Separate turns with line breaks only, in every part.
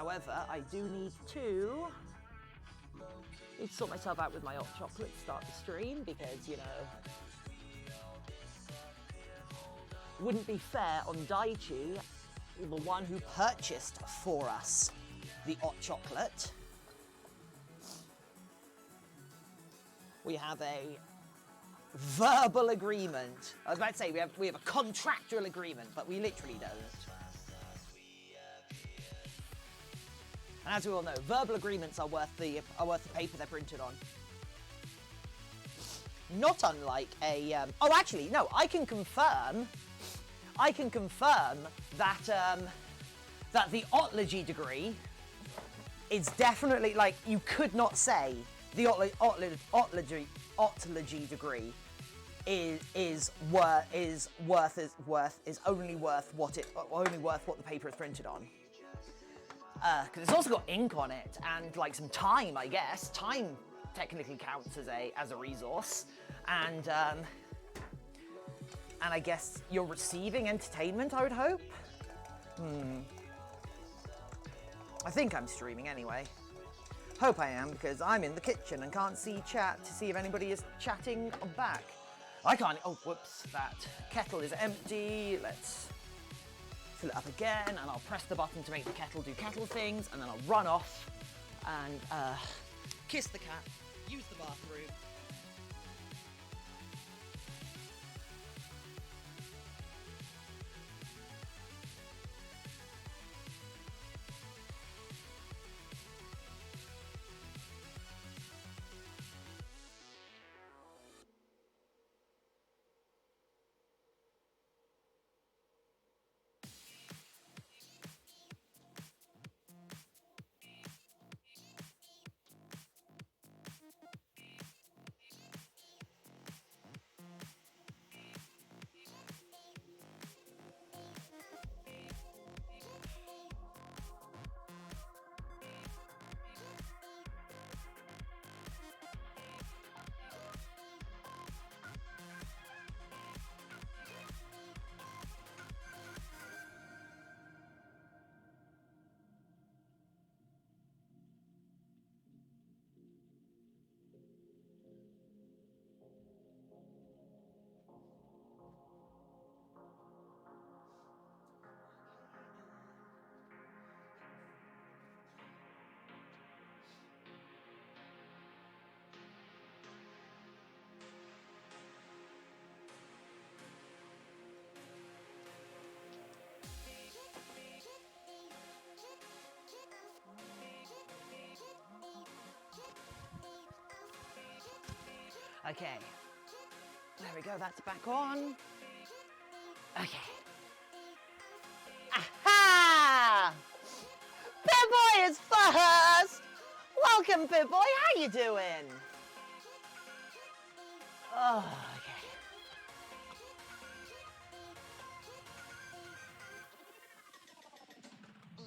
However, I do need to sort myself out with my hot chocolate to start the stream because, you know, wouldn't be fair on Daichi, the one who purchased for us the hot chocolate. We have a verbal agreement. I was about to say we have a contractual agreement, but we literally don't. And as we all know, verbal agreements are worth the paper they're printed on. Not unlike a oh, actually no, I can confirm that that the Otterly degree is definitely, like, you could not say the Otterly degree is only worth what the paper is printed on. Because it's also got ink on it and like some time, I guess. Time technically counts as a resource, and I guess you're receiving entertainment, I would hope. I think I'm streaming anyway. Hope I am, because I'm in the kitchen and can't see chat to see if anybody is chatting back. I can't. Oh, whoops! That kettle is empty. Let's fill it up again, and I'll press the button to make the kettle do kettle things, and then I'll run off and kiss the cat, use the bathroom. Okay, there we go, that's back on. Okay. Aha! Pip-Boy is first! Welcome, Pip-Boy, how you doing? Oh, okay.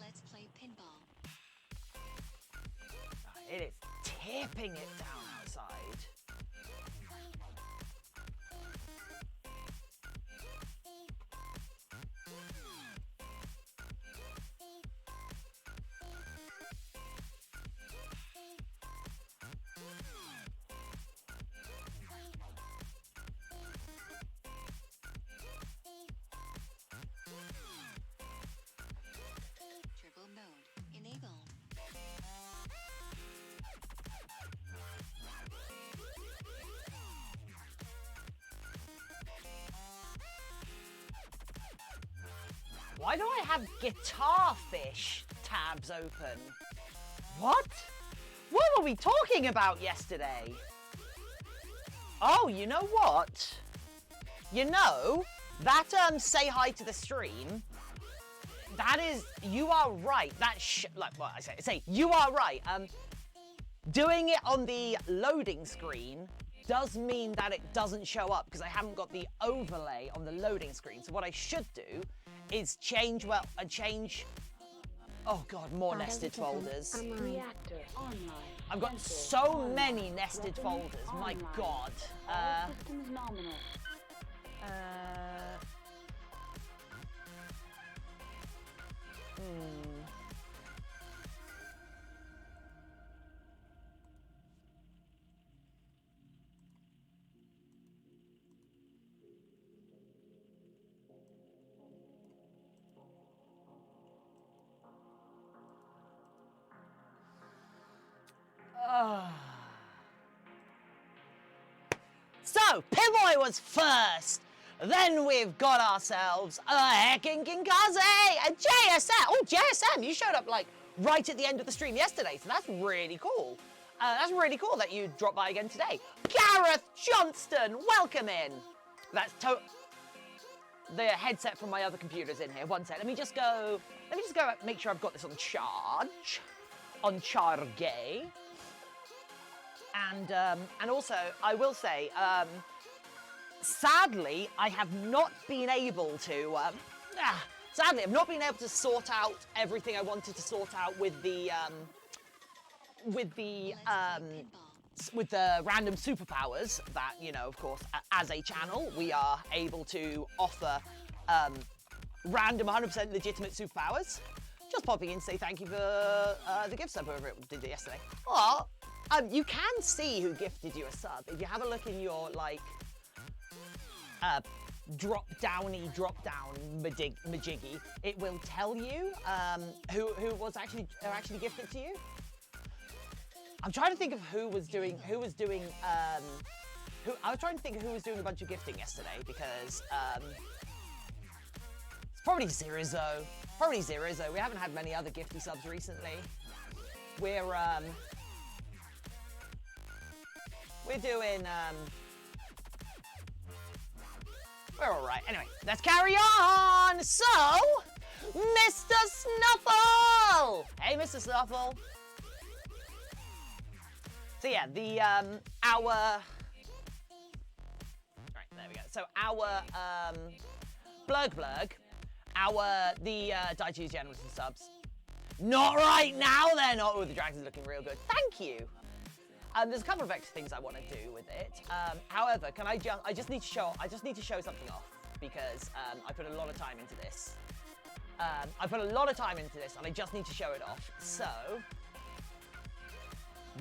Let's play pinball.
It is tipping it down outside.
Turbo mode. Enable.
Why do I have Guitar Fish tabs open? What? What were we talking about yesterday? Oh, you know what? You know, that say hi to the stream, that is, you are right. That like what I say, you are right. Doing it on the loading screen does mean that it doesn't show up because I haven't got the overlay on the loading screen. So what I should do is change, oh God, more nested folders.
Reactor online.
I've got so many nested folders, my God.
Systems nominal.
So, Pimoy was first. Then we've got ourselves a heckin' Kinkaze and JSM. Oh, JSM, you showed up like right at the end of the stream yesterday, so that's really cool. That's really cool that you dropped by again today. Gareth Johnston, welcome in. That's the headset from my other computer's in here. One sec. Let me just go make sure I've got this on charge. On charge. And also, I will say, sadly, I have not been able to. Sadly, I've not been able to sort out everything I wanted to sort out with the random superpowers that, you know, of course, as a channel, we are able to offer random 100% legitimate superpowers. Just popping in to say thank you for the gift sub, whoever it did it yesterday. Oh, you can see who gifted you a sub. If you have a look in your, like, drop down majiggy, it will tell you who actually gifted to you. I'm trying to think of who was doing a bunch of gifting yesterday, because it's probably Zirizo. Probably Zirizo. We haven't had many other gifty subs recently. We're doing we're all right. Anyway, let's carry on. So, Mr. Snuffle. Hey, Mr. Snuffle. So yeah, right, there we go. So our Blurg, the Daichu's generals and subs. Not right now, they're not. Oh, the dragons are looking real good. Thank you. There's a couple of extra things I want to do with it. However, I just need to show something off, because I put a lot of time into this. And I just need to show it off. So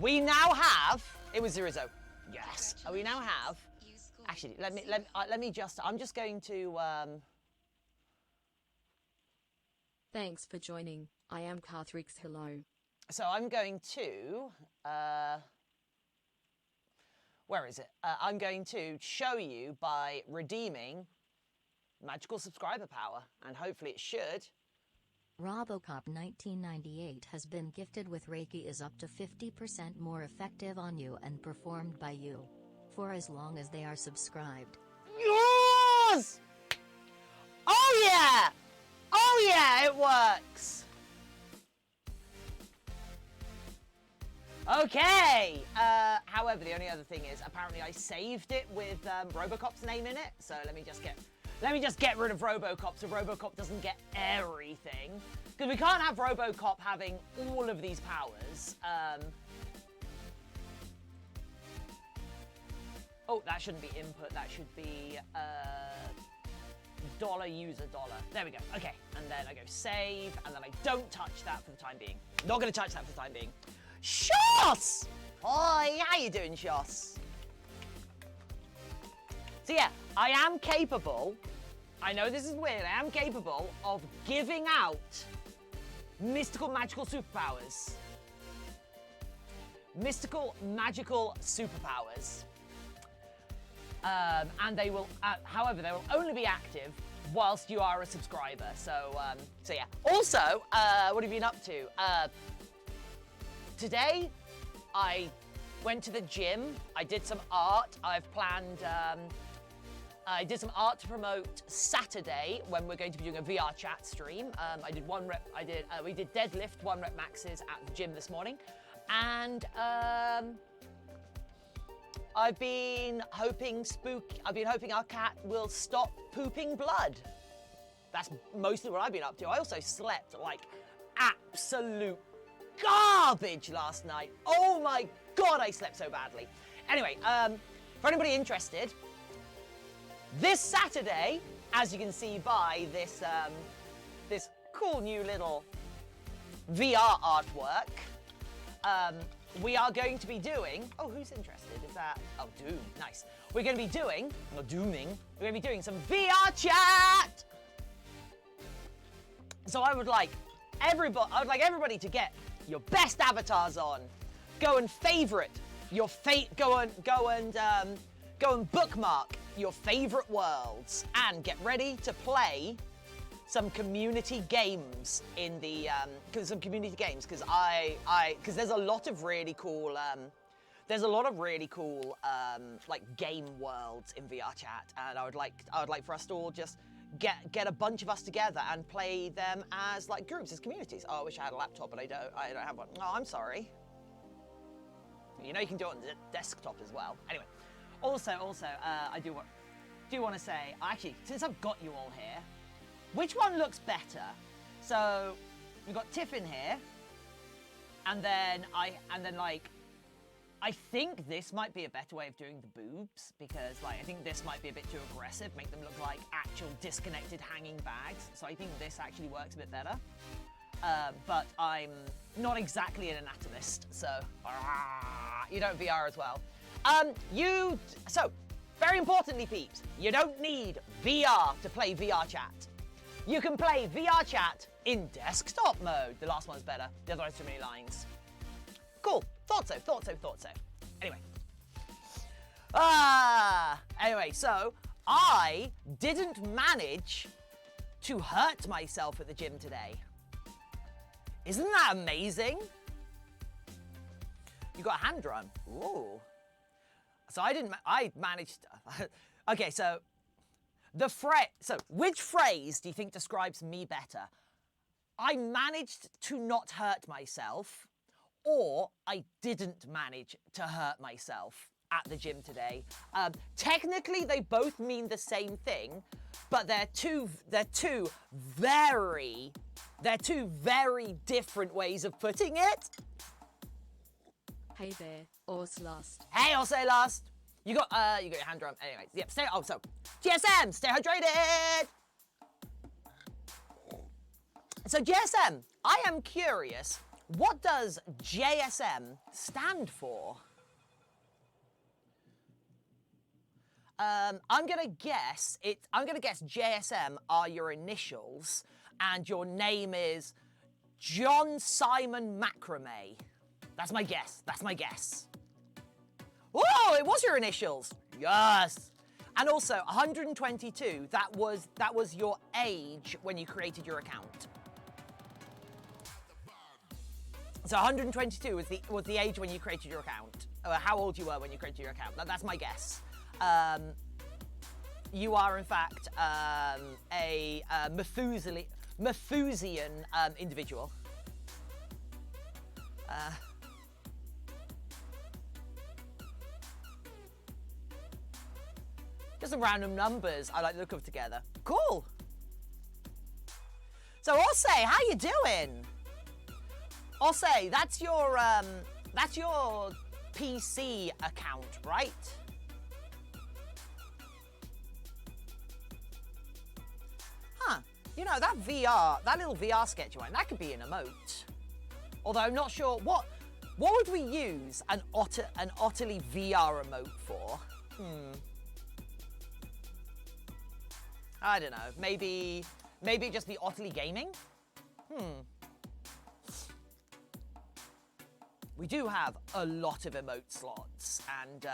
we now have. It was Zirizo. Yes. We now have. Actually, let me just. I'm just going to.
Thanks for joining. I am Carthrix. Hello.
So I'm going to. Where is it? I'm going to show you by redeeming magical subscriber power, and hopefully it should.
Robocop 1998 has been gifted with Reiki is up to 50% more effective on you and performed by you, for as long as they are subscribed.
Yes! Oh yeah! Oh yeah, it works! Okay, however, the only other thing is, apparently I saved it with Robocop's name in it, so let me just get rid of Robocop so Robocop doesn't get everything. Because we can't have Robocop having all of these powers. Oh, that shouldn't be input, that should be dollar user dollar. There we go, okay. And then I go save, and then I don't touch that for the time being. Not gonna touch that for the time being. Shoss! Hi, how you doing, Shoss? So yeah, I am capable, I know this is weird, I am capable of giving out mystical magical superpowers. Mystical magical superpowers. And they will, however, they will only be active whilst you are a subscriber. So yeah. Also, what have you been up to? Today, I went to the gym. I did some art. I've planned. I did some art to promote Saturday when we're going to be doing a VR chat stream. I did one rep. We did deadlift 1 rep maxes at the gym this morning, and I've been hoping our cat will stop pooping blood. That's mostly what I've been up to. I also slept like absolute garbage last night. Oh my God, I slept so badly. Anyway, for anybody interested, this Saturday, as you can see by this this cool new little VR artwork, we are going to be doing. Oh, who's interested? Is that? Oh, Doom. Nice. We're going to be doing. Not dooming. We're going to be doing some VR chat. So I would like everybody to get your best avatars on. Go and favorite your go and bookmark your favorite worlds and get ready to play some community games in the because there's a lot of really cool like game worlds in VR chat, and I would like for us to all just get a bunch of us together and play them as like groups, as communities. Oh, I wish I had a laptop, but I don't have one. Oh, I'm sorry. You know you can do it on the desktop as well. Anyway, also, I do want to say, actually, since I've got you all here, which one looks better? So we've got Tiffin here, and then I think this might be a better way of doing the boobs, because like I think this might be a bit too aggressive, make them look like actual disconnected hanging bags. So I think this actually works a bit better. But I'm not exactly an anatomist, so you don't VR as well. So very importantly, peeps, you don't need VR to play VR chat. You can play VR chat in desktop mode. The last one's better. The other one's too many lines. Cool. Thought so. Anyway, so I didn't manage to hurt myself at the gym today. Isn't that amazing? You got a hand run. Ooh. So I managed. Okay, so which phrase do you think describes me better? I managed to not hurt myself, or I didn't manage to hurt myself at the gym today. Technically, they both mean the same thing, but they're two very different ways of putting it.
Hey there, Orslust.
Hey, I'll say last. You got your hand drum. Anyway, yep. So GSM, stay hydrated. So GSM, I am curious. What does JSM stand for? I'm gonna guess JSM are your initials, and your name is John Simon Macrame. That's my guess. Oh, it was your initials. Yes. And also 122. That was your age when you created your account. So 122 was the age when you created your account. How old you were when you created your account. That's my guess. You are in fact a Methusian individual. Just some random numbers I like the look of together. Cool. So Osse, how you doing? Osse, that's your PC account, right? Huh. You know, that little VR sketch one, that could be an emote. Although I'm not sure what would we use an Otterly VR emote for? I don't know. Maybe just be Otterly Gaming? We do have a lot of emote slots, and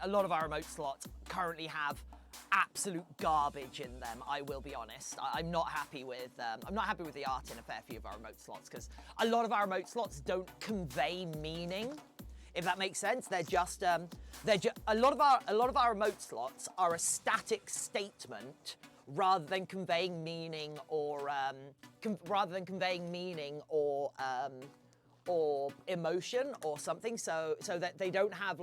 a lot of our emote slots currently have absolute garbage in them. I will be honest. I'm not happy with the art in a fair few of our emote slots, because a lot of our emote slots don't convey meaning. If that makes sense, they're just a lot of our emote slots are a static statement rather than conveying meaning or emotion or something. So that they don't have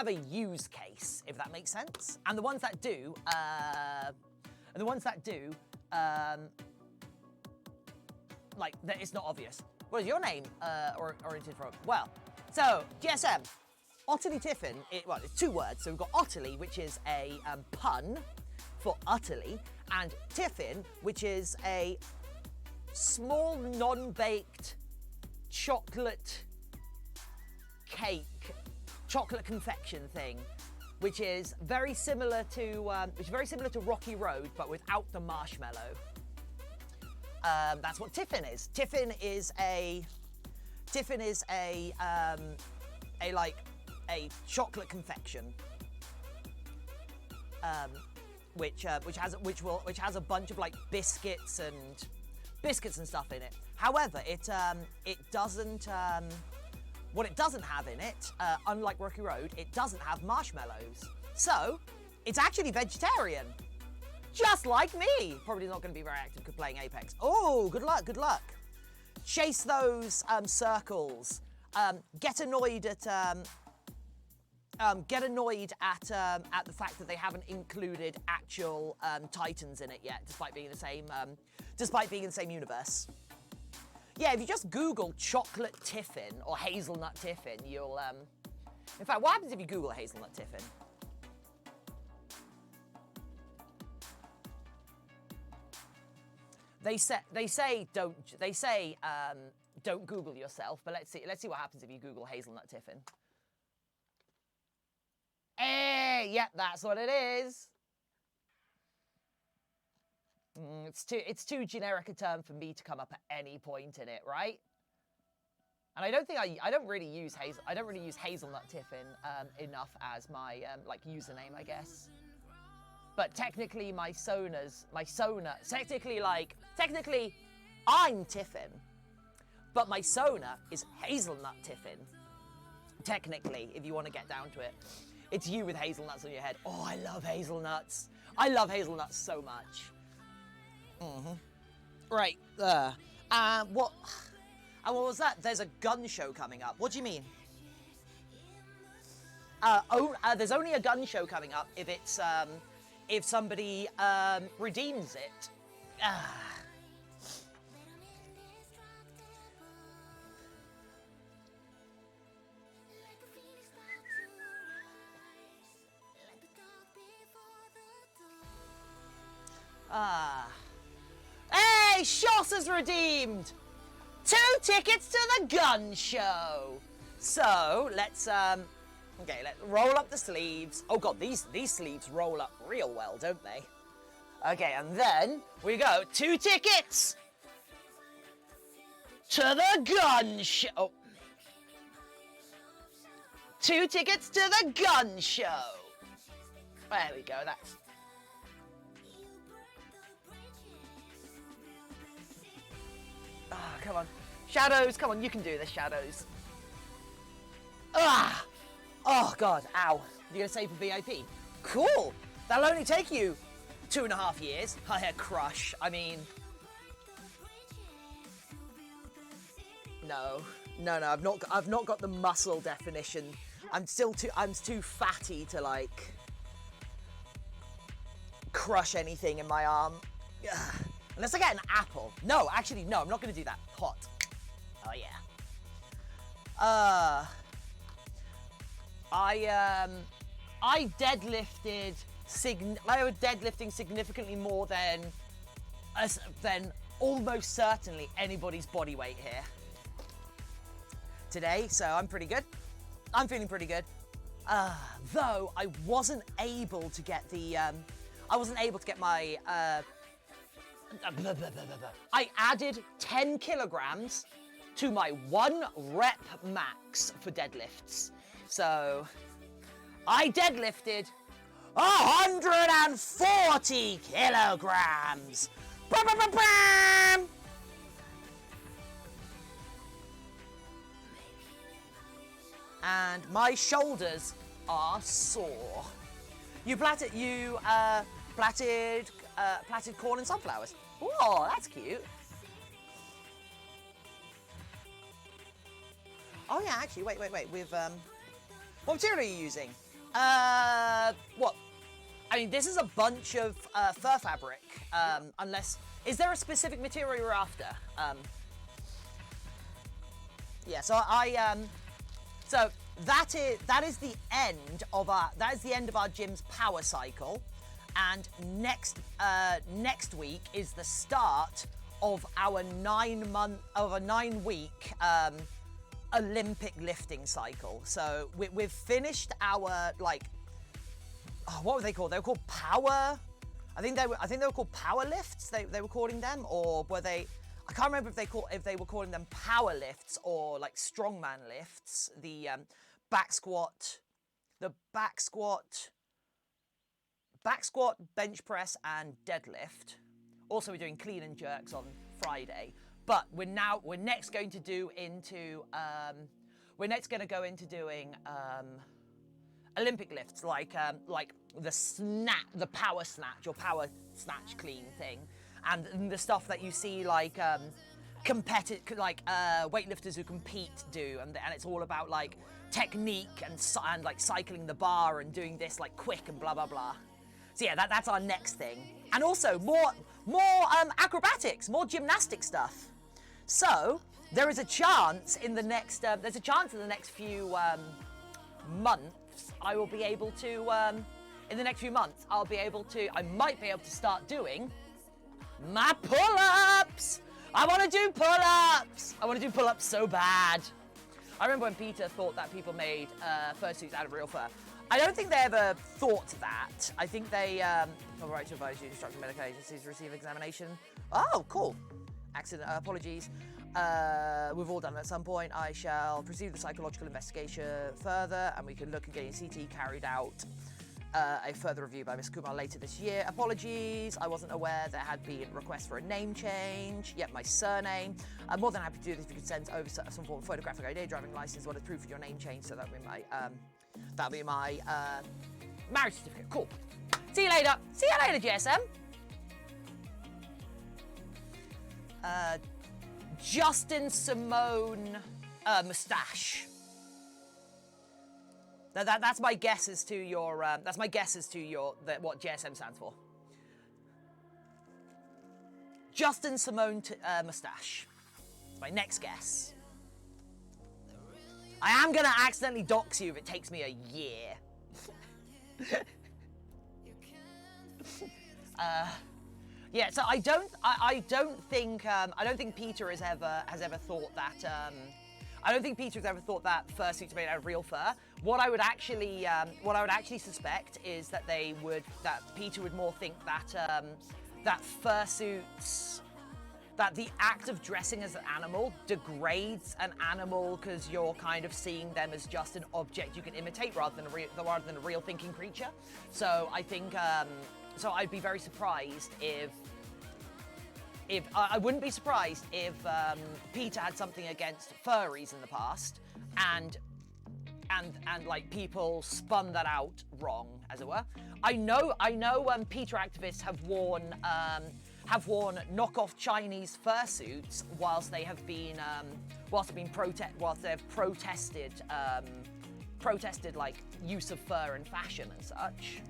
a use case, if that makes sense. And the ones that do, it's not obvious. What is your name oriented from? Well, so GSM, OtterlyTiffin. It's two words. So we've got Otterly, which is a pun for utterly, and Tiffin, which is a small non-baked chocolate confection thing, which is very similar to Rocky Road, but without the marshmallow. That's what Tiffin is. Tiffin is a chocolate confection which has a bunch of like biscuits and stuff in it. However, it doesn't. What it doesn't have in it, unlike Rocky Road, it doesn't have marshmallows. So, it's actually vegetarian. Just like me. Probably not going to be very active playing Apex. Oh, good luck, good luck. Chase those circles. Get annoyed at the fact that they haven't included actual Titans in it yet, despite being in the same universe. Yeah, if you just Google chocolate tiffin or hazelnut tiffin, you'll in fact, what happens if you Google hazelnut tiffin? They say don't Google yourself, but let's see what happens if you Google hazelnut tiffin. Yep, that's what it is. It's too generic a term for me to come up at any point in it, right? And I don't really use hazelnut tiffin enough as my like username, I guess. But technically technically I'm Tiffin, but my Sona is hazelnut tiffin. Technically, if you want to get down to it. It's you with hazelnuts on your head. Oh, I love hazelnuts. I love hazelnuts so much. Right. What was that? There's a gun show coming up. What do you mean? There's only a gun show coming up if it's if somebody redeems it. Hey, Shoss has redeemed 2 tickets to the gun show. So let's let's roll up the sleeves. Oh god, these sleeves roll up real well, don't they? Okay, and then we go 2 tickets to the gun show. Oh. 2 tickets to the gun show. There we go. That's. Ah, come on. Shadows, come on, you can do this, Shadows. Ah! Oh, God, ow. You're going to save for VIP? Cool! That'll only take you 2.5 years. I crush. I mean... No, I've not got the muscle definition. I'm too fatty to, like... crush anything in my arm. Ugh. Unless I get an apple. No, actually, no, I'm not going to do that. Hot. Oh, yeah. I deadlifted I was deadlifting significantly more than almost certainly anybody's body weight here today, so I'm pretty good. I'm feeling pretty good. Though I wasn't able to get my I added 10 kilograms to my 1 rep max for deadlifts. So I deadlifted 140 kilograms. And my shoulders are sore. You platted corn and sunflowers. Oh, that's cute. Oh yeah, actually, wait. With what material are you using? What? I mean, this is a bunch of fur fabric. Unless, is there a specific material you're after? Yeah. So so that is the end of our gym's power cycle. And next week is the start of our 9-week Olympic lifting cycle. So we've finished our what were they called? They were called power. I think they were called power lifts. They were calling them, or were they? I can't remember if they were calling them power lifts or like strongman lifts. The back squat, back squat, bench press, and deadlift. Also, we're doing clean and jerks on Friday. But we're next going to do into doing Olympic lifts, like the power snatch or power snatch clean thing, and the stuff that you see like weightlifters who compete do, and it's all about like technique and like cycling the bar and doing this like quick and blah blah blah. So yeah, that's our next thing, and also more acrobatics, more gymnastic stuff. So there is a chance in the next few months I will be able to I might be able to start doing my pull-ups. I want to do pull-ups. I want to do pull-ups so bad. I remember when Peter thought that people made fursuits out of real fur. I don't think they ever thought that. I think they right to advise you to instruct medical agencies to receive examination. Oh, cool. Accident, apologies. We've all done it at some point. I shall pursue the psychological investigation further, and we can look at getting CT carried out. A further review by Ms. Kumar later this year. Apologies, I wasn't aware there had been requests for a name change. Yep, my surname. I'm more than happy to do this if you could send over some form of photographic ID, driving license, what is proof of your name change. So that'll be my marriage certificate. Cool. See you later. See you later, GSM. Justin Simone moustache. That's my guess as to your. What JSM stands for. Justin Simone moustache. That's my next guess. I am gonna accidentally dox you if it takes me a year. Yeah, so I don't think Peter has ever thought that. I don't think Peter has ever thought that fursuits are made out of real fur. What I would actually suspect is that Peter would more think that that fursuits, that the act of dressing as an animal degrades an animal because you're kind of seeing them as just an object you can imitate rather than a real thinking creature. So I think so I'd be very surprised if I wouldn't be surprised if Peter had something against furries in the past, and like people spun that out wrong, as it were. I know Peter activists have worn knockoff Chinese fursuits whilst they've protested like use of fur in fashion and such.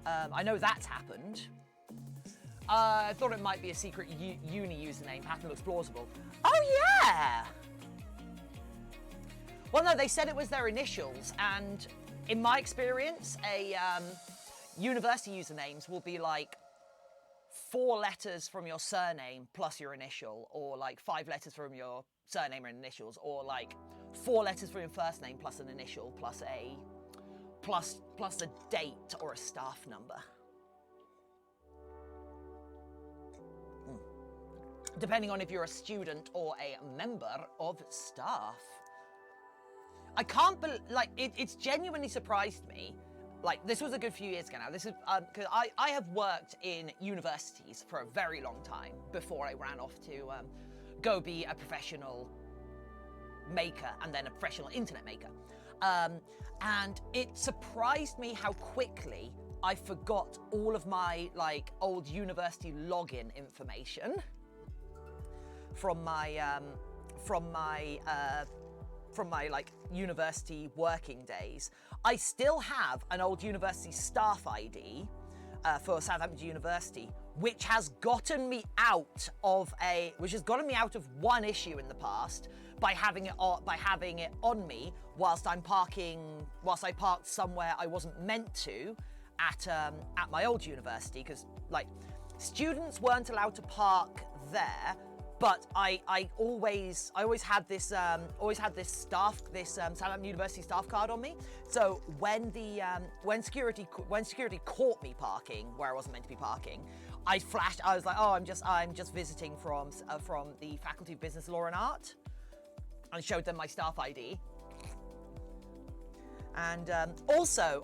I know that's happened. I thought it might be a secret uni username. Pattern looks plausible. Oh yeah! Well, no, they said it was their initials, and in my experience, university usernames will be like 4 letters from your surname plus your initial, or like 5 letters from your surname and initials, or like 4 letters from your first name plus an initial plus a date or a staff number. Depending on if you're a student or a member of staff. I can't believe, like, it's genuinely surprised me. Like, this was a good few years ago now. This is, because I have worked in universities for a very long time before I ran off to go be a professional maker and then a professional internet maker. And it surprised me how quickly I forgot all of my, like, old university login information from my like university working days. I still have an old university staff ID for Southampton University, which has gotten me out of one issue in the past by having it on me whilst I parked somewhere I wasn't meant to at my old university, because like students weren't allowed to park there. But I always had this Southampton University staff card on me. So when security caught me parking where I wasn't meant to be parking, I flashed. I was like, oh, I'm just visiting from the Faculty of Business, Law and Art, and showed them my staff ID. And also,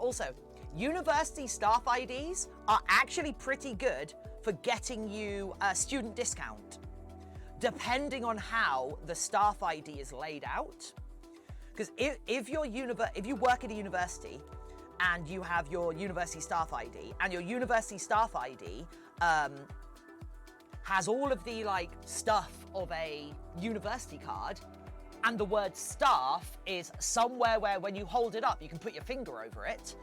university staff IDs are actually pretty good for getting you a student discount, depending on how the staff ID is laid out. Because if you work at a university and you have your university staff ID, and your university staff ID has all of the like stuff of a university card, and the word staff is somewhere where when you hold it up, you can put your finger over it.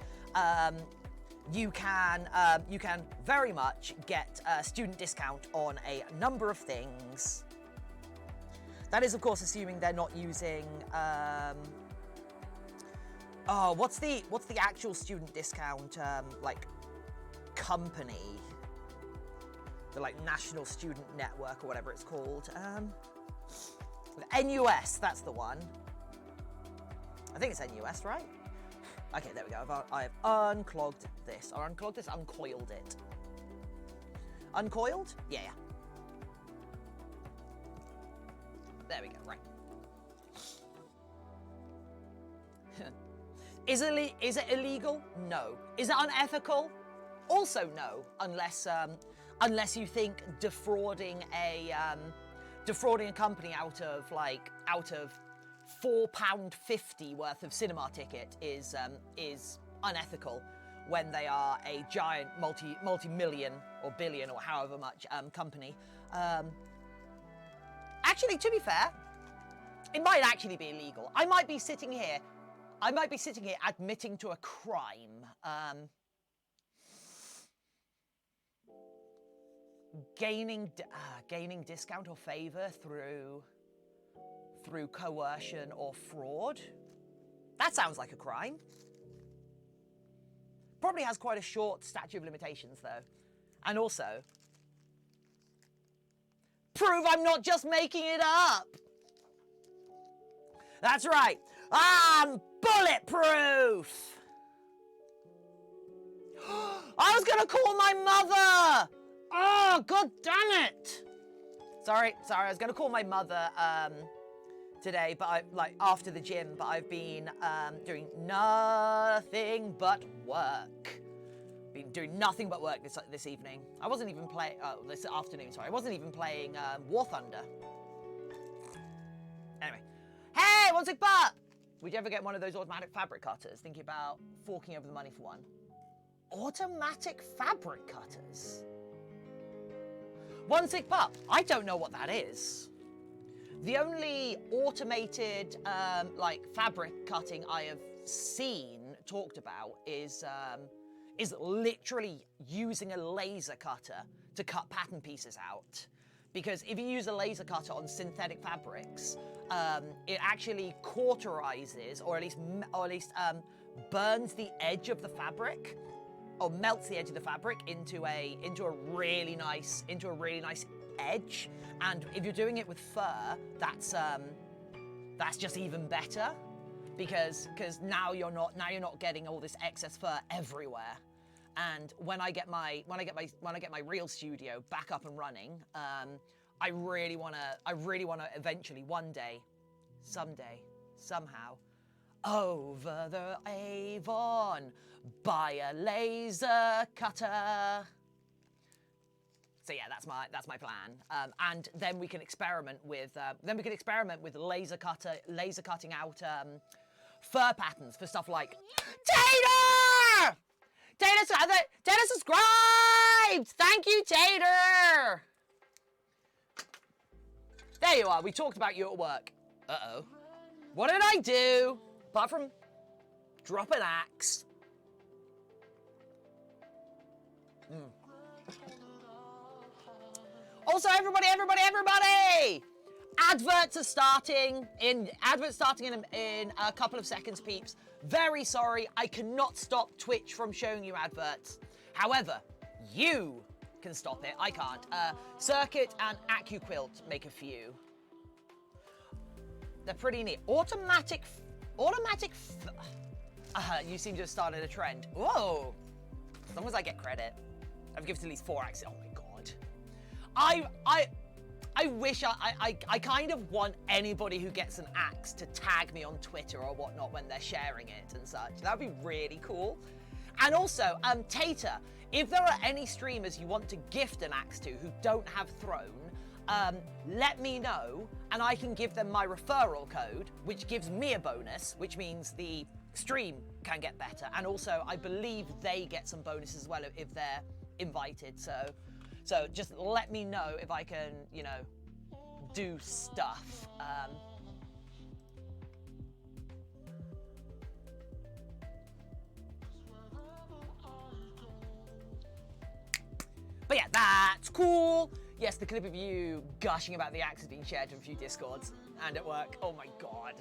You can very much get a student discount on a number of things. That is, of course, assuming they're not using. What's the actual student discount like company? The like National Student Network or whatever it's called. NUS, that's the one. I think it's NUS, right? Okay, there we go. I've unclogged this. Or uncoiled it. Uncoiled? Yeah. There we go, right. Is it illegal? No. Is it unethical? Also no, unless you think defrauding a company out of £4.50 worth of cinema ticket is unethical when they are a giant multi-million or billion or however much company. Actually, to be fair, it might actually be illegal. I might be sitting here admitting to a crime. Gaining discount or favor through coercion or fraud. That sounds like a crime. Probably has quite a short statute of limitations though. And also, prove I'm not just making it up. That's right. I'm bulletproof. I was gonna call my mother. Oh, god damn it! Sorry, I was gonna call my mother today, but after the gym, but I've been doing nothing but work. Been doing nothing but work this evening. I wasn't even playing, this afternoon, sorry. I wasn't even playing War Thunder. Anyway. Hey, one sec butt! Would you ever get one of those automatic fabric cutters? Thinking about forking over the money for one. Automatic fabric cutters? One sick pup. I don't know what that is. The only automated fabric cutting I have seen talked about is literally using a laser cutter to cut pattern pieces out. Because if you use a laser cutter on synthetic fabrics, it actually cauterizes, or at least burns the edge of the fabric, or melts the edge of the fabric into a really nice edge. And if you're doing it with fur, that's just even better, because now you're not getting all this excess fur everywhere. And when I get my real studio back up and running, I really wanna eventually one day, someday, somehow, over the Avon, buy a laser cutter. So yeah, that's my plan. And then we can experiment with laser cutting out fur patterns for stuff like Tater! Tater subscribed! Thank you, Tater! There you are. We talked about you at work. Uh-oh. What did I do? Apart from drop an axe. Also, everybody! Adverts starting in a couple of seconds, peeps. Very sorry, I cannot stop Twitch from showing you adverts. However, you can stop it. I can't. Circuit and AccuQuilt make a few. They're pretty neat. Automatic. You seem to have started a trend. Whoa! As long as I get credit, I've given at least 4 axes. Oh my god. I wish I kind of want anybody who gets an axe to tag me on Twitter or whatnot when they're sharing it and such. That'd be really cool. And also, Tater, if there are any streamers you want to gift an axe to who don't have Throne, let me know, and I can give them my referral code, which gives me a bonus, which means the stream can get better. And also, I believe they get some bonuses as well if they're invited. So just let me know if I can, you know, do stuff. But yeah, that's cool. Yes, the clip of you gushing about the axe has been shared to a few Discords and at work. Oh my god.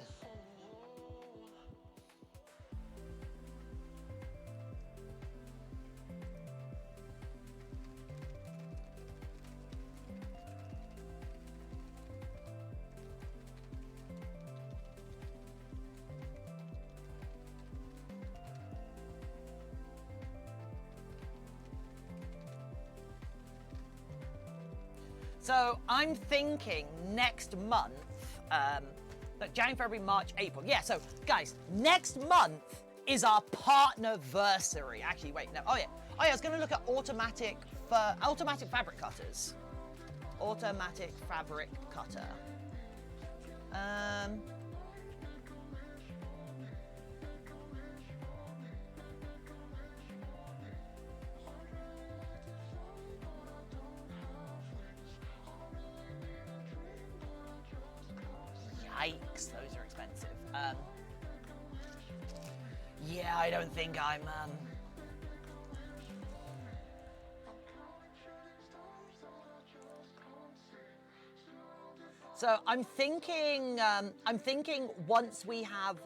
So I'm thinking next month, January, February, March, April. Yeah, so guys, next month is our partnerversary. Actually, wait, no, oh yeah, I was gonna look at automatic fabric cutters. Automatic fabric cutter. Yikes, those are expensive. Yeah, I don't think I'm, So I'm thinking once we have,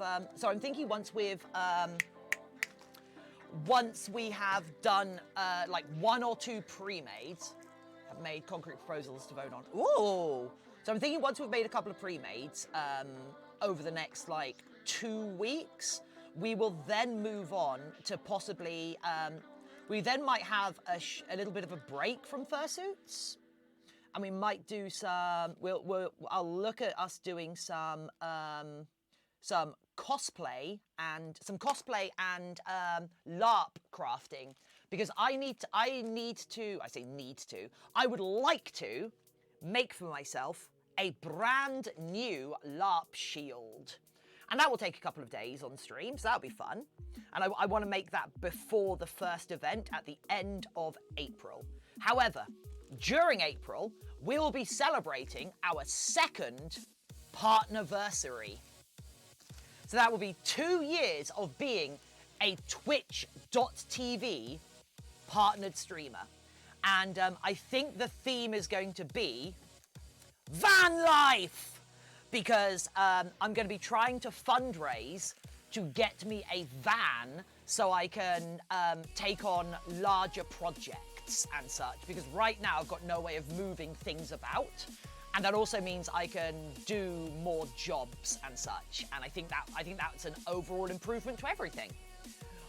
once we have done like 1 or 2 pre-mades, have made concrete proposals to vote on. Ooh! So I'm thinking once we've made a couple of pre-mades over the next like 2 weeks, we will then move on to possibly, we then might have a little bit of a break from fursuits. And we might do some, I'll look at us doing some cosplay and LARP crafting, because I would like to make for myself a brand new LARP shield. And that will take a couple of days on stream, so that'll be fun. And I want to make that before the first event at the end of April. However, during April, we will be celebrating our 2nd partnerversary. So that will be 2 years of being a Twitch.tv partnered streamer. And I think the theme is going to be van life, because I'm going to be trying to fundraise to get me a van so I can take on larger projects and such, because right now I've got no way of moving things about, and that also means I can do more jobs and such, and I think that's an overall improvement to everything.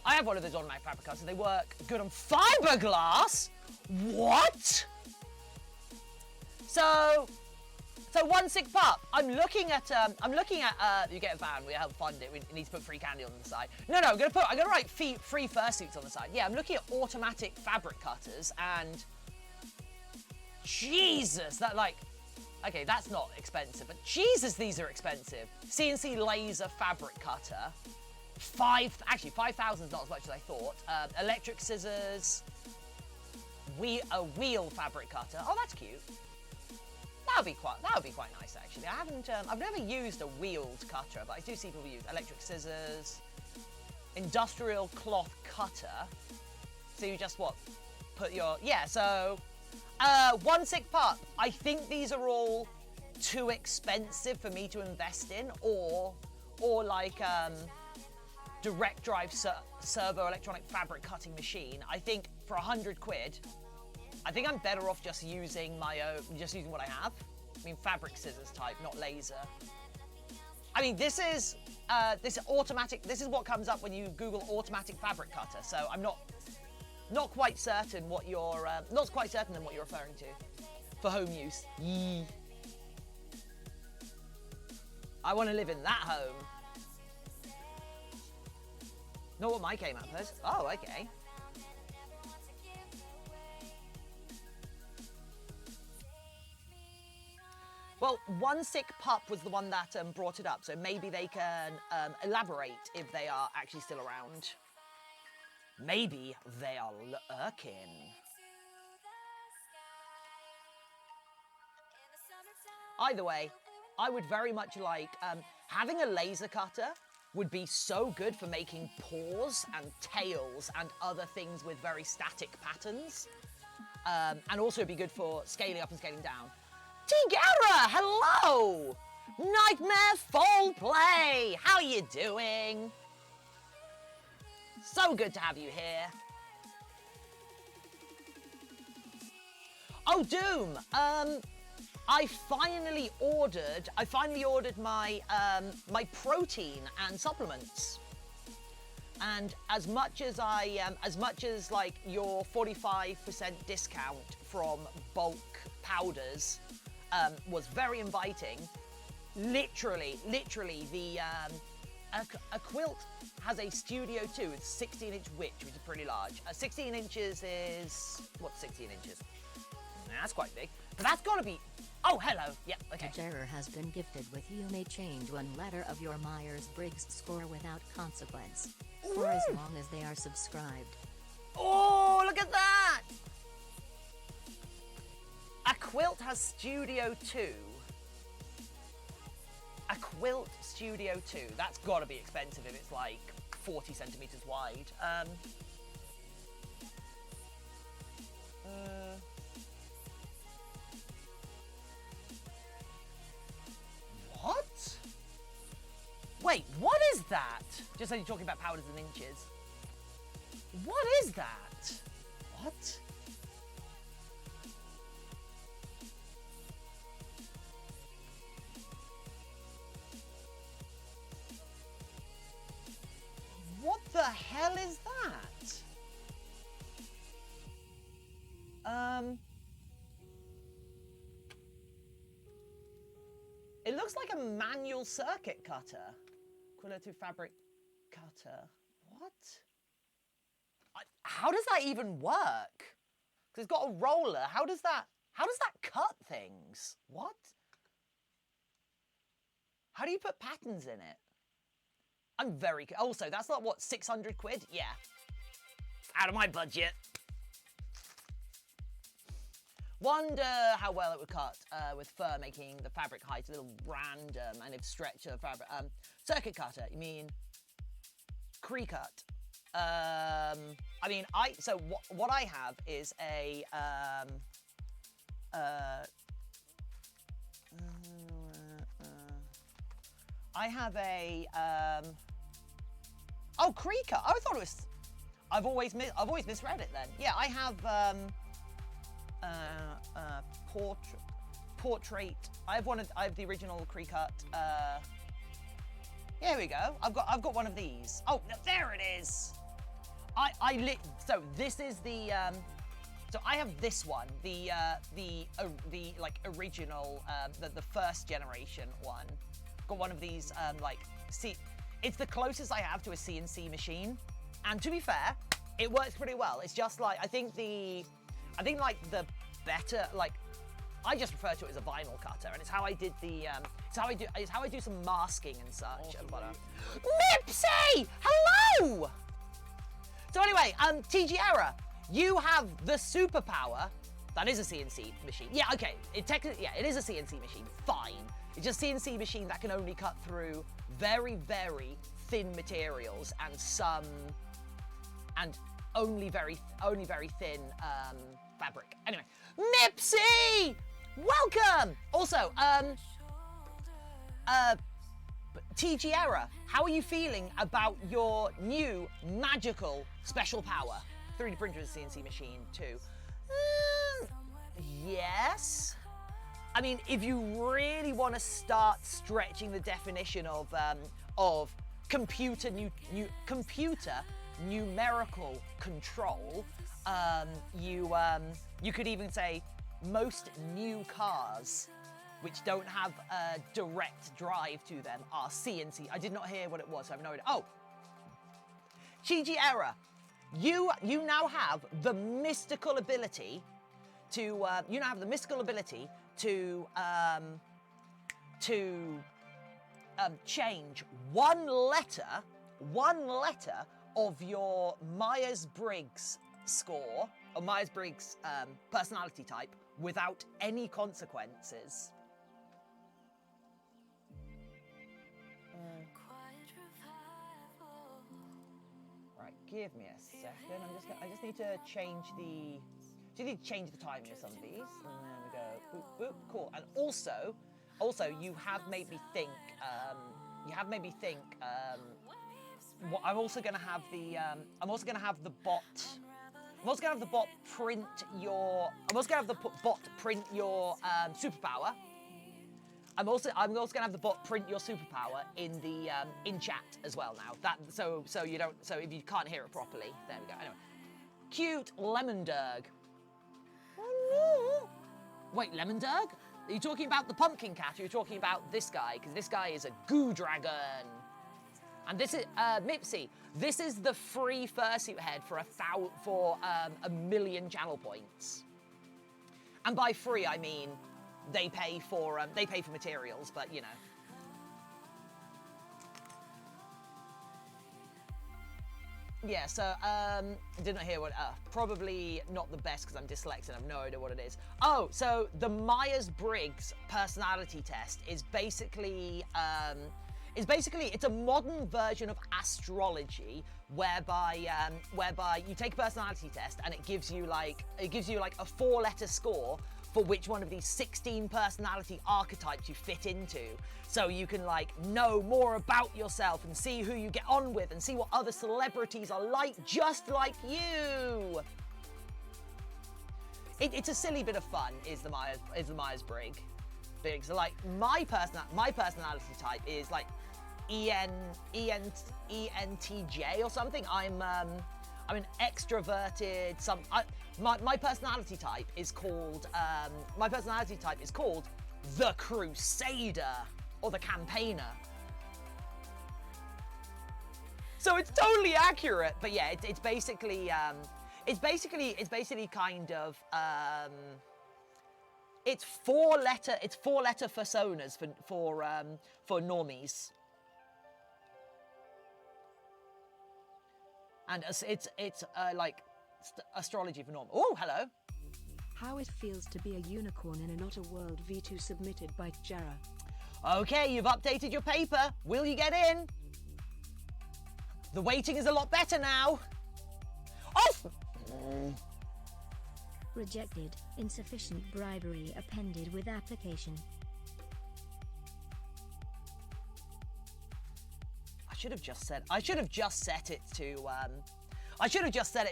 I have one of those automatic fabric cutters. They work good on fiberglass. What? So one sick pup. I'm looking at you get a van, we help fund it, we need to put free candy on the side. No, I'm gonna write free fursuits on the side. Yeah, I'm looking at automatic fabric cutters, and Jesus, okay, that's not expensive, but Jesus, these are expensive. CNC laser fabric cutter, 5,000 is not as much as I thought. Electric scissors, a wheel fabric cutter. Oh, that's cute. That would be quite nice, actually. I've never used a wheeled cutter, but I do see people use electric scissors, industrial cloth cutter. So you just put your, yeah, so, one sick pup. I think these are all too expensive for me to invest in, or like, direct drive servo electronic fabric cutting machine. I think for 100 quid, I think I'm better off just using just using what I have. I mean, fabric scissors type, not laser. I mean, this is automatic. This is what comes up when you Google automatic fabric cutter. So I'm not quite certain what you're not quite certain than what you're referring to for home use. Yee. I want to live in that home. Not what my came up as. Oh, okay. Well, One Sick Pup was the one that brought it up, so maybe they can elaborate if they are actually still around. Maybe they are lurking. Either way, I would very much like, having a laser cutter would be so good for making paws and tails and other things with very static patterns. And also be good for scaling up and scaling down. Tigara, hello! Nightmare Fall Play, how you doing? So good to have you here. Oh, Doom, I finally ordered my my protein and supplements. And as much as like your 45% discount from bulk powders was very inviting, literally the a quilt has a Studio 2 with 16-inch width, which is pretty large. 16 inches is what's 16 inches? Nah, that's quite big. But that's got to be. Oh, hello. Yeah, okay.
The juror has been gifted with you may change one letter of your Myers-Briggs score without consequence. For as long as they are subscribed.
Oh, look at that! A quilt has Studio 2. A quilt Studio 2. That's got to be expensive if it's like 40 centimeters wide. What? Wait, what is that? Just so you're talking about powders and inches. What is that? What? What the hell is that? It looks like a manual circuit cutter. Quilter fabric cutter. What? How does that even work? Because it's got a roller. How does that cut things? What? How do you put patterns in it? I'm very... Also, that's like, what, 600 quid? Yeah. Out of my budget. Wonder how well it would cut with fur, making the fabric height a little random, and if stretch the fabric. Circuit cutter, you mean Cree-cut. I mean, so what I have is a I have a oh, Cree-cut. I thought it was. I've always misread it then. Yeah, I have portrait. I have the original Cree-cut. Here we go. I've got one of these. Oh, there it is. So this is the so I have this one, the like original, the first generation one. Got one of these it's the closest I have to a CNC machine, and to be fair, it works pretty well. It's just like I think like the better, like, I just refer to it as a vinyl cutter, and it's how I did the it's how I do some masking and such. Mipsy, hello. So anyway, TG Error, you have the superpower. That is a CNC machine. Yeah, okay. It is a CNC machine. Fine. It's just a CNC machine that can only cut through very, very thin materials and only very thin fabric. Anyway, Mipsy, welcome. Also, TG Error, how are you feeling about your new magical special power? 3D printer is a CNC machine too. Yes. I mean, if you really want to start stretching the definition of computer numerical control, you could even say most new cars which don't have a direct drive to them are CNC. I did not hear what it was, so I have no idea. Oh, GG error. You now have the mystical ability to change one letter of your Myers-Briggs score or Myers-Briggs personality type without any consequences. Right, give me a second. I just need to change the timing of some of these, and then we go boop boop. Cool. And also, you have made me think. I'm also going to have the bot. I'm also going to have the bot print your. Superpower. I'm also going to have the bot print your superpower in the in chat as well now. So if you can't hear it properly, there we go. Anyway, cute Lemondurg. Wait, Lemondurg? Are you talking about the pumpkin cat? Or are you talking about this guy? Because this guy is a goo dragon. And this is Mipsy. This is the free fursuit head for a million channel points. And by free, I mean they pay for materials, but you know. Yeah, so did not hear what. Probably not the best because I'm dyslexic and I have no idea what it is. Oh, so the Myers-Briggs personality test is basically it's a modern version of astrology whereby you take a personality test and it gives you like a 4-letter score for which one of these 16 personality archetypes you fit into. So you can like know more about yourself and see who you get on with and see what other celebrities are like, just like you. It's a silly bit of fun, is the Myers-Briggs. Because like my personality type is like ENTJ or something. I'm an extroverted. My personality type is called the Crusader or the Campaigner. So it's totally accurate. But yeah, it's basically kind of it's four letter personas for normies. And it's like astrology for normal. Oh, hello.
How it feels to be a unicorn in an Otterworld V2 submitted by Jara.
Okay, you've updated your paper. Will you get in? The waiting is a lot better now. Off!
Rejected. Insufficient bribery appended with application.
I should have just set it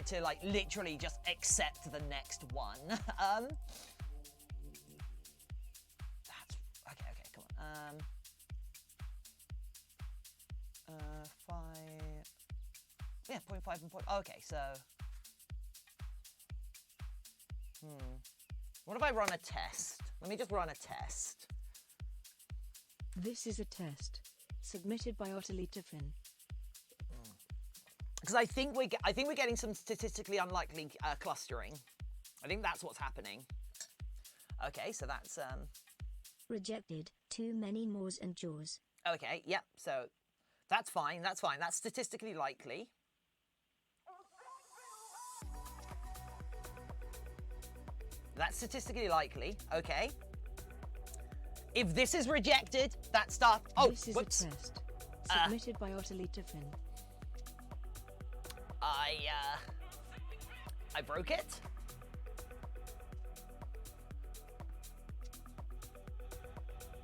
to like literally just accept the next one. That's okay, come on. 5. Yeah, 0.5 and point. Okay, so what if I run a test? Let me just run a test.
This is a test submitted by OtterlyTiffin.
Because I think we're getting some statistically unlikely clustering. I think that's what's happening. Okay, so that's
Rejected. Too many mores and jaws.
Okay, yep. So that's fine. That's fine. That's statistically likely. That's statistically likely. Okay. If this is rejected, that stuff. Oh,
this is
whoops.
a test submitted by OtterlyTiffin.
I broke it.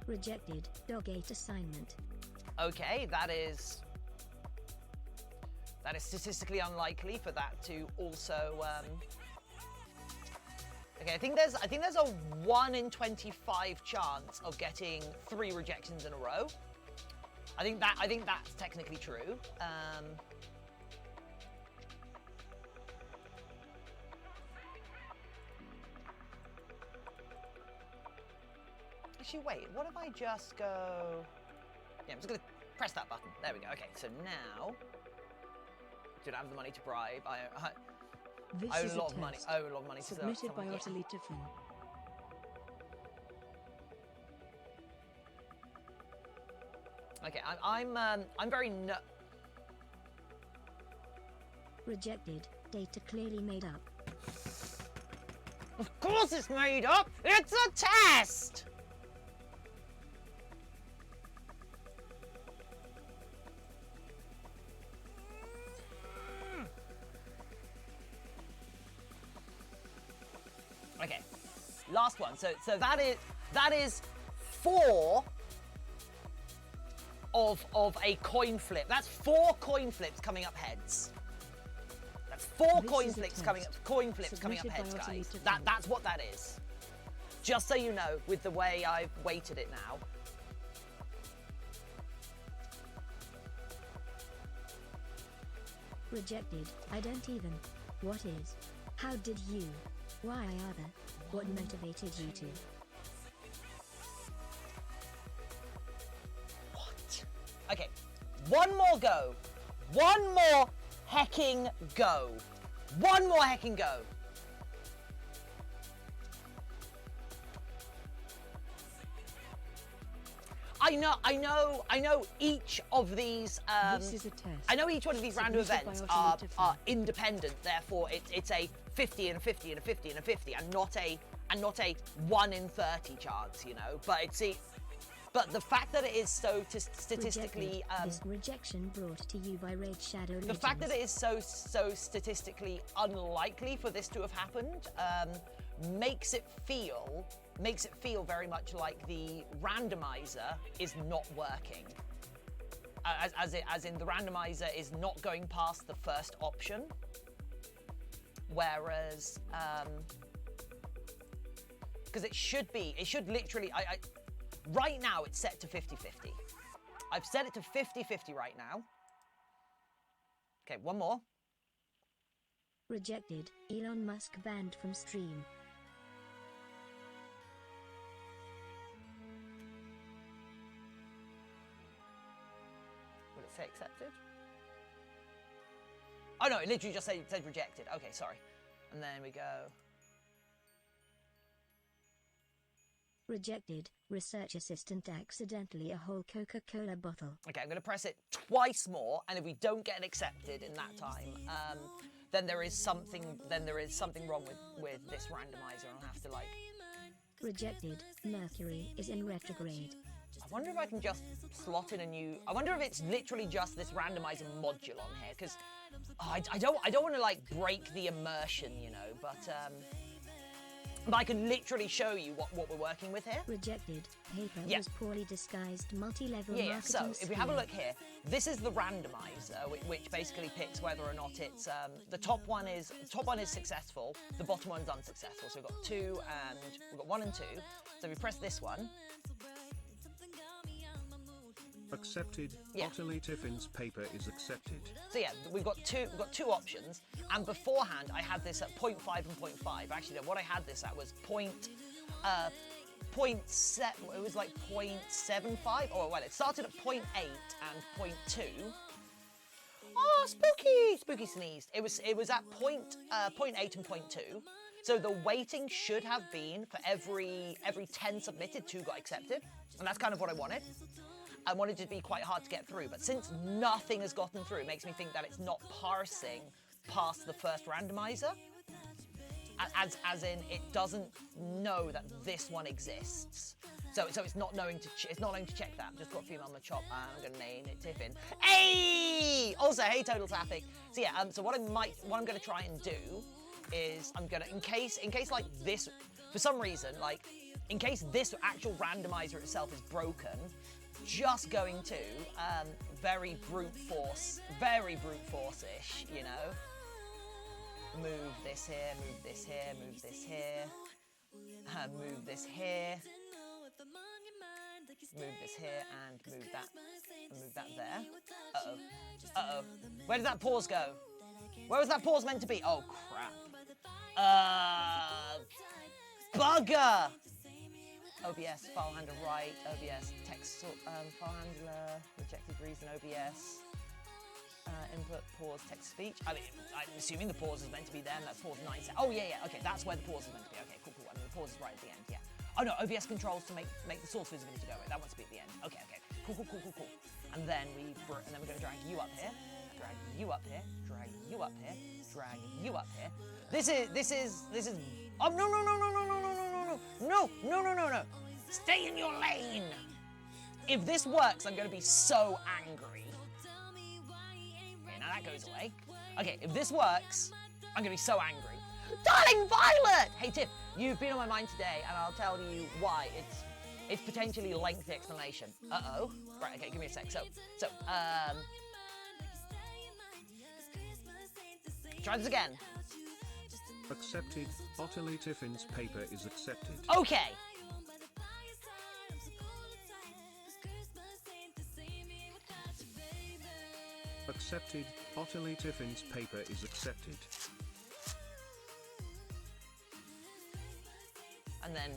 Rejected. Dog-ate assignment.
Okay, that is statistically unlikely for that to also. Okay, I think there's a 1 in 25 chance of getting 3 rejections in a row. I think that's technically true. Actually, wait. What if I just go? Yeah, I'm just gonna press that button. There we go. Okay, so now don't have the money to bribe. I
This
owe
is
a lot of money.
test.
I owe a lot of money to
Submitted by
someone. Yeah.
OtterlyTiffin.
Okay, I'm very
Rejected. Data clearly made up.
Of course it's made up! It's a test! Okay, last one. So that is 4 of a coin flip. That's 4 coin flips coming up heads. That's 4
This
coin
is a
flips
test.
coming up
Submitted by
heads, guys.
OtterlyTiffin.
That's what that is. Just so you know, with the way I've weighted it now.
Rejected. I don't even. What is? How did you? Why other? What motivated you to?
What? Okay, one more go. One more hecking go. One more hecking go. I know each of these,
This is a test.
I know each one of these random
Submitted by
events
OtterlyTiffin.
are independent, therefore it's a 50 and a 50 and a 50 and a 50 and not a 1 in 30 chance, you know, but the fact that it is so statistically
Rejected. This rejection brought to you by Raid Shadow Legends.
the fact that it is so statistically unlikely for this to have happened makes it feel very much like the randomizer is not working. As in the randomizer is not going past the first option, whereas because it should literally right now it's set to 50-50. I've set it to 50-50 right now. Okay, one more.
Rejected. Elon Musk banned from stream.
Would it say accepted? Oh no, it literally just said rejected. Okay, sorry. And then we go.
Rejected. Research assistant accidentally a whole Coca-Cola bottle.
Okay, I'm going to press it twice more, and if we don't get it accepted in that time, then there is something wrong with this randomizer, and I'll have to like.
Rejected. Mercury is in retrograde.
I wonder if I can just slot in a new. I wonder if it's literally just this randomizer module on here, because I don't want to like break the immersion, you know, but I can literally show you what we're working with here.
Rejected. Paper
Yeah.
was poorly disguised multi-level
Yeah,
marketing
so if we have a
scheme.
look here, this is the randomizer, which basically picks whether or not it's the top one is successful, the bottom one's unsuccessful. So we've got 2 and we've got 1 and 2. So if we press this one.
Accepted.
Yeah.
OtterlyTiffin's paper is accepted.
So yeah, we've got two options, and beforehand I had this at 0.5 and 0.5. Actually, no, what I had this at was 0.7. It was like 0.75. Oh well, it started at 0.8 and 0.2. Oh, spooky sneezed. It was at 0.8 and 0.2. So the weighting should have been for every 10 submitted, 2 got accepted, and that's kind of what I wanted. I wanted it to be quite hard to get through, but since nothing has gotten through, it makes me think that it's not parsing past the first randomizer. As in, it doesn't know that this one exists. So it's not knowing to check that. Just got a female on the chop, and I'm gonna name it Tiffin. Hey! Also, hey, Total Traffic. So yeah, so what I'm gonna try and do is I'm gonna, in case like this, for some reason, like in case this actual randomizer itself is broken, just going to very brute force-ish, you know. Move this here, move this here, move this here, move this here, move this here, and move that there. Uh-oh. Where did that pause go? Where was that pause meant to be? Oh, crap. Bugger! OBS, file handler right, OBS, text file handler, rejected reason, OBS. Input, pause, text-to-speech. I mean, I'm assuming the pause is meant to be there, and that's pause 9 seconds. Oh, yeah, okay, that's where the pause is meant to be. Okay, cool. And the pause is right at the end, yeah. Oh, no, OBS controls to make the source visibility go away. That wants to be at the end. Okay. Cool. And then we're going to drag you up here, drag you up here, drag you up here, drag you up here. This is, oh, no. Stay in your lane. If this works, I'm going to be so angry. Okay, now that goes away. Okay, if this works, I'm going to be so angry. Darling Violet! Hey, Tiff, you've been on my mind today, and I'll tell you why. It's potentially a lengthy explanation. Uh-oh. Right, okay, give me a sec. So, try this again.
Accepted. OtterlyTiffin's paper is accepted.
Okay.
Accepted. OtterlyTiffin's paper is accepted.
And then,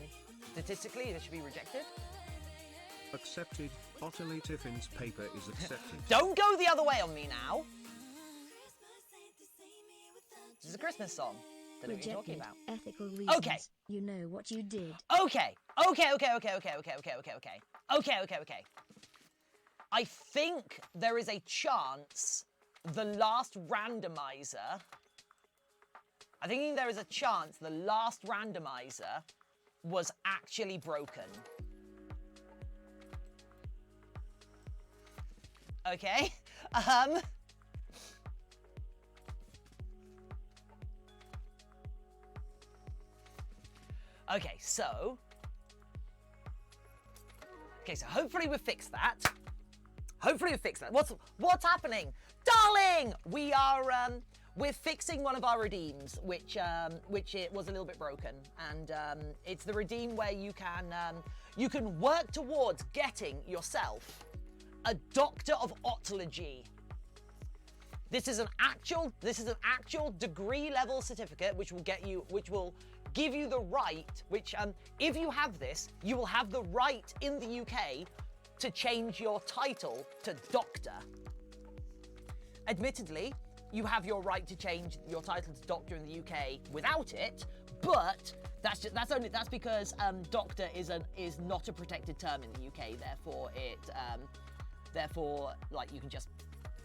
statistically, this should be rejected.
Accepted. OtterlyTiffin's paper is accepted.
Don't go the other way on me now. This is a Christmas song. Don't know what you're talking
Rejected.
about.
Ethical reasons.
Okay.
You know what you did.
Okay. I think there is a chance the last randomizer was actually broken. Okay? Okay, so hopefully we've fixed that. What's happening? Darling! We're fixing one of our redeems, which it was a little bit broken. And it's the redeem where you can work towards getting yourself a Doctor of Otterly. This is an actual degree level certificate which will give you the right, if you have this, you will have the right in the UK to change your title to Doctor. Admittedly, you have your right to change your title to Doctor in the UK without it, but that's because Doctor is not a protected term in the UK. Therefore, like, you can just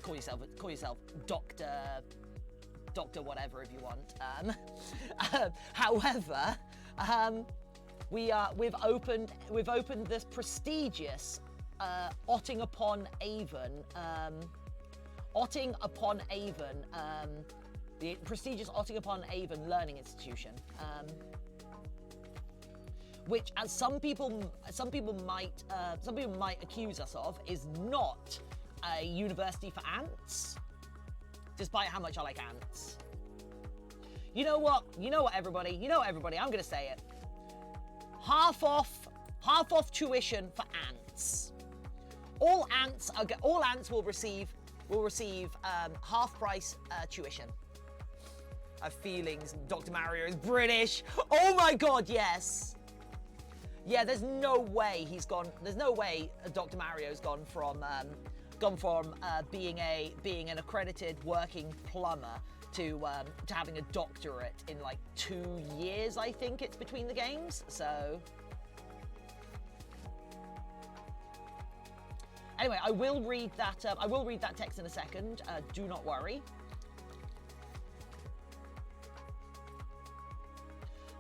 call yourself Doctor whatever if you want. However, we've opened this prestigious Otting upon Avon, the prestigious Otting upon Avon Learning Institution, which, as some people might accuse us of, is not a university for ants, despite how much I like ants. You know what, everybody, I'm gonna say it. Half off tuition for ants. All ants will receive half price tuition. I have feelings Dr. Mario is British. Oh my God, yes. Yeah, there's no way Dr. Mario's gone from being an accredited working plumber to having a doctorate in like 2 years, I think it's between the games. So anyway, I will read that text in a second. Do not worry.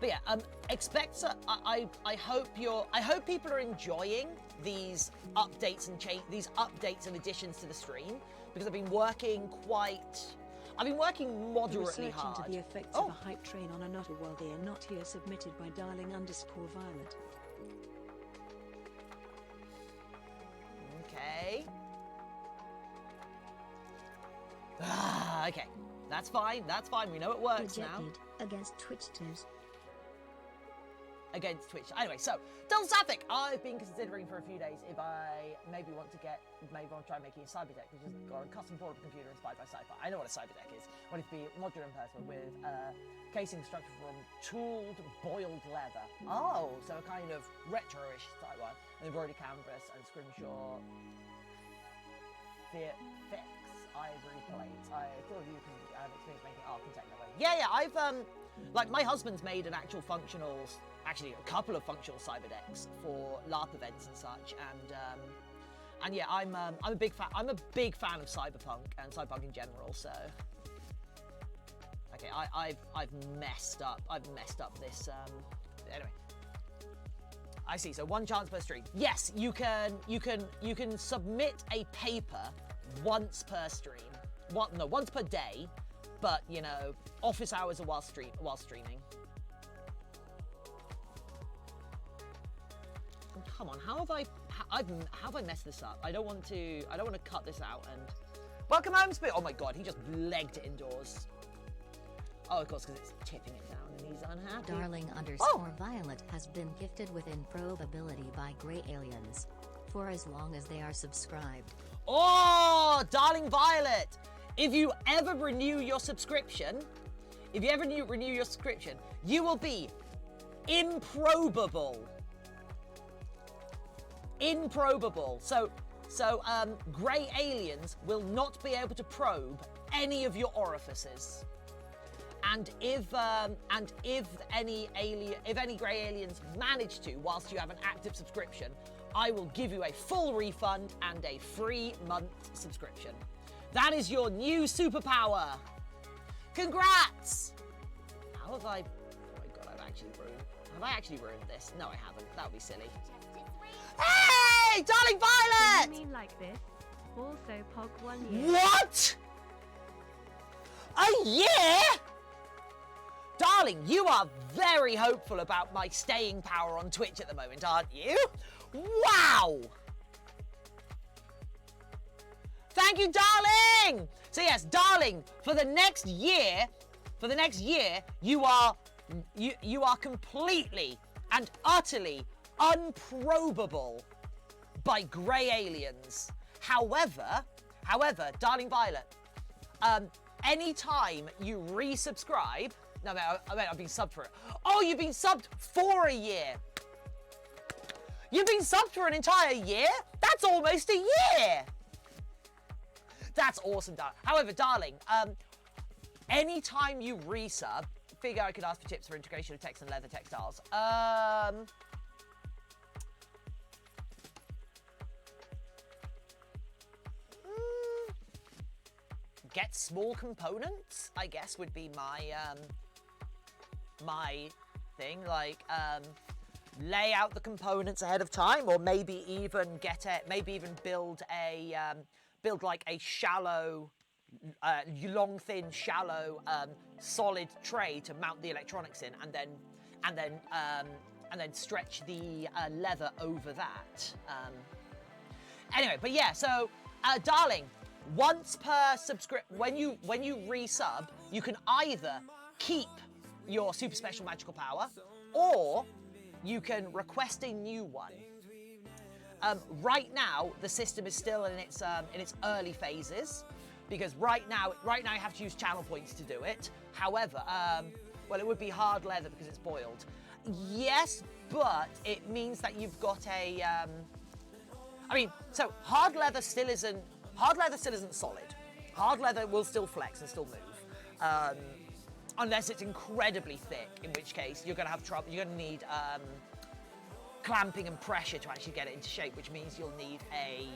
But yeah, I hope people are enjoying these updates and additions to the stream, because I've been working moderately hard.
Into the effects of a hype train on another world. They are not here. Submitted by darling_Violet.
Okay. Okay. That's fine. We know it works now.
Rejected. Against Twitchters.
Against Twitch. Anyway, so Del Sapphic, I've been considering for a few days if I maybe want to try making a cyber deck, which has got a custom portable computer inspired by sci-fi. I know what a cyber deck is. I want it to be modular in person with casing structure from tooled boiled leather. Oh, so a kind of retro-ish style one. And embroidered canvas and scrimshaw viec. ivory plates. I thought you can have experience making architect that way. Yeah, I've like my husband's made an actual functional, actually a couple of functional cyber decks for LARP events and such, and yeah, I'm a big fan. I'm a big fan of cyberpunk and cyberpunk in general. So, okay, I've messed up. I've messed up this. Anyway, I see. So 1 chance per stream. Yes, you can submit a paper once per stream. Once per day, but you know, office hours are while streaming. Come on, how have I messed this up? I don't want to cut this out and... Welcome home, Spirit! Oh my god, he just legged it indoors. Oh, of course, because it's tipping it down and he's unhappy.
Darling_Violet has been gifted with improbability by Grey Aliens. For as long as they are subscribed.
Oh, Darling Violet! If you ever renew your subscription, you will be improbable. Improbable. So, Grey Aliens will not be able to probe any of your orifices. And if any Grey Aliens manage to, whilst you have an active subscription, I will give you a full refund and a free month subscription. That is your new superpower. Congrats! How have I... Oh my god, have I actually ruined this? No, I haven't. That would be silly. Hey! Darling Violet!
You mean like this? Also, Pog 1 year.
What? A year? Darling, you are very hopeful about my staying power on Twitch at the moment, aren't you? Wow! Thank you, darling! So yes, darling, for the next year, you are completely and utterly unprobable by Grey Aliens. However, darling Violet, anytime you resubscribe, no, I've been subbed for it. Oh, you've been subbed for a year. You've been subbed for an entire year? That's almost a year. That's awesome, darling. However, darling, anytime you resub, figure I could ask for tips for integration of text and leather textiles. Get small components, I guess, would be my my thing. Like, lay out the components ahead of time, or maybe even build like a shallow, long, thin, shallow, solid tray to mount the electronics in, and then stretch the leather over that. Anyway, but yeah, so darling, once per when you resub, you can either keep your super special magical power, or you can request a new one. Right now, the system is still in its early phases, because right now you have to use channel points to do it. However, well, it would be hard leather because it's boiled. Yes, but it means that you've got a. I mean, so hard leather still isn't solid. Hard leather will still flex and still move, unless it's incredibly thick, in which case you're going to have trouble. You're going to need clamping and pressure to actually get it into shape, which means you'll need a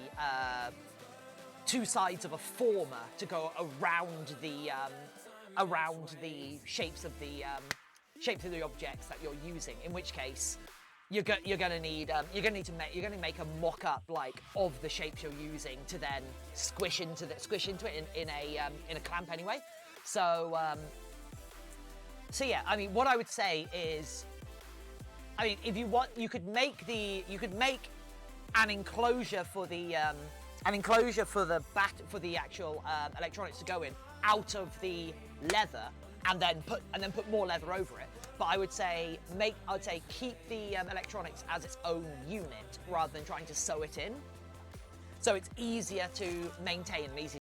two sides of a former to go around the shapes of the objects that you're using. In which case, you're gonna need to make a mock-up like of the shapes you're using to then squish into it in a clamp anyway. So yeah, I mean, what I would say is, I mean, if you want, you could make an enclosure for the actual electronics to go in out of the leather, and then put more leather over it. But I would say keep the electronics as its own unit rather than trying to sew it in. So it's easier to maintain and easier